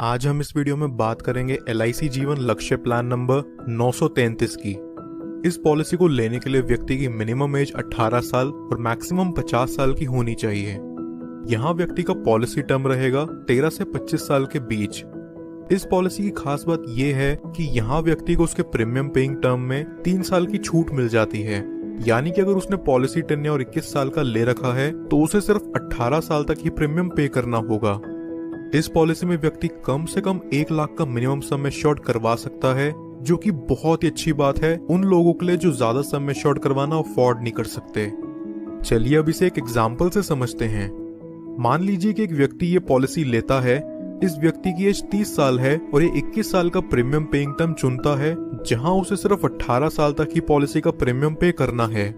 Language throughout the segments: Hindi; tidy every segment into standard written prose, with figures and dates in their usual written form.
आज हम इस वीडियो में बात करेंगे LIC जीवन लक्ष्य प्लान नंबर 933 की। इस पॉलिसी को लेने के लिए व्यक्ति की मिनिमम एज 18 साल और मैक्सिमम 50 साल की होनी चाहिए। यहाँ व्यक्ति का पॉलिसी टर्म रहेगा 13 से 25 साल के बीच। इस पॉलिसी की खास बात यह है कि यहाँ व्यक्ति को उसके प्रीमियम पेइंग टर्म में 3 साल की छूट मिल जाती है। यानी कि अगर उसने पॉलिसी टेन्योर 21 साल का ले रखा है तो उसे सिर्फ 18 साल तक ही प्रीमियम पे करना होगा। इस पॉलिसी में व्यक्ति कम से कम 1 लाख का मिनिमम सम एश्योर्ड करवा सकता है, जो कि बहुत ही अच्छी बात है उन लोगों के लिए जो ज्यादा सम एश्योर्ड करवाना अफोर्ड नहीं कर सकते। चलिए अब इसे एक एग्जाम्पल से समझते हैं। मान लीजिए कि एक व्यक्ति ये पॉलिसी लेता है। इस व्यक्ति की एज 30 साल है और ये 21 साल का प्रीमियम पेइंग टर्म चुनता है, जहां उसे सिर्फ 18 साल तक ही पॉलिसी का प्रीमियम पे करना है।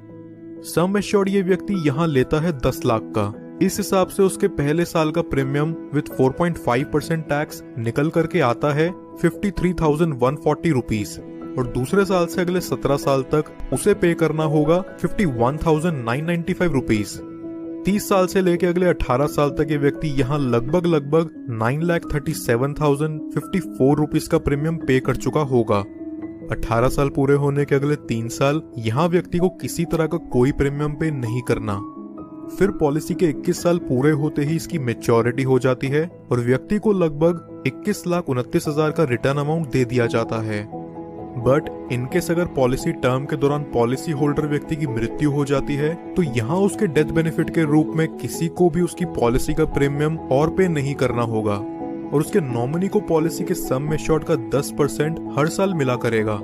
सम एश्योर्ड ये व्यक्ति यहाँ लेता है 10 लाख का। इस हिसाब से उसके पहले साल का प्रीमियम विद 4.5% टैक्स निकल करके आता है 53,140 रुपीज और दूसरे साल से अगले 17 साल तक उसे पे करना होगा 51,995 रुपीज। 30 साल से लेके अगले 18 साल तक ये व्यक्ति यहाँ लगभग 9,37,054 रुपीज का प्रीमियम पे कर चुका होगा। 18 साल पूरे होने के अगले 3 साल यहाँ व्यक्ति को किसी तरह का कोई प्रीमियम पे नहीं करना। फिर पॉलिसी के 21 साल पूरे होते ही इसकी मैच्योरिटी हो जाती है और व्यक्ति को लगभग 21,29,000 का रिटर्न अमाउंट दे दिया जाता है। बट इनकेस अगर पॉलिसी टर्म के दौरान पॉलिसी होल्डर व्यक्ति की मृत्यु हो जाती है तो यहाँ उसके डेथ बेनिफिट के रूप में किसी को भी उसकी पॉलिसी का प्रीमियम और पे नहीं करना होगा और उसके नॉमिनी को पॉलिसी के सम एश्योर्ड का 10% हर साल मिला करेगा।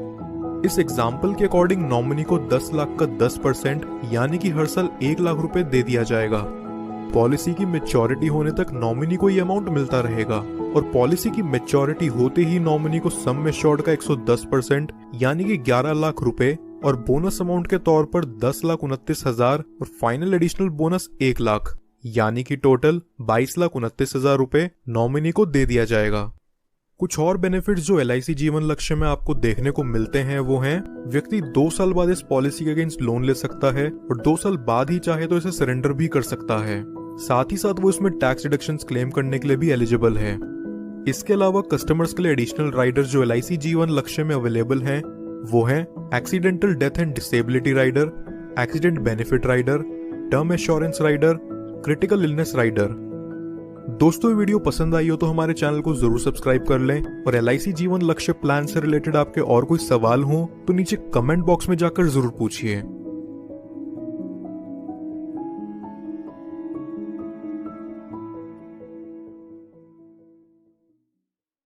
इस एग्जाम्पल के अकॉर्डिंग नॉमिनी को 10 लाख का 10% यानी कि हर साल 1 लाख रुपए दे दिया जाएगा। पॉलिसी की मैच्योरिटी होने तक नॉमिनी को ये अमाउंट मिलता रहेगा और पॉलिसी की मैच्योरिटी होते ही नॉमिनी को सम एश्योर्ड का 110% यानी कि 11 लाख रुपए और बोनस अमाउंट के तौर पर 10,29,000 और फाइनल एडिशनल बोनस 1 लाख यानी कि टोटल 22,29,000 रुपए नॉमिनी को दे दिया जाएगा। कुछ और बेनिफिट्स जो LIC जीवन लक्ष्य में आपको देखने को मिलते हैं वो हैं, व्यक्ति 2 साल बाद इस पॉलिसी के अगेंस्ट लोन ले सकता है और 2 साल बाद ही चाहे तो इसे सरेंडर भी कर सकता है। साथ ही साथ वो इसमें टैक्स डिडक्शंस क्लेम करने के लिए भी एलिजिबल है। इसके अलावा कस्टमर्स के लिए एडिशनल राइडर जो LIC जीवन लक्ष्य में अवेलेबल हैं वो हैं accidental death and disability rider, accident benefit rider, term assurance rider, critical illness rider. दोस्तों वीडियो पसंद आई हो तो हमारे चैनल को जरूर सब्सक्राइब कर लें और LIC जीवन लक्ष्य प्लान से रिलेटेड आपके और कोई सवाल हो तो नीचे कमेंट बॉक्स में जाकर जरूर पूछिए।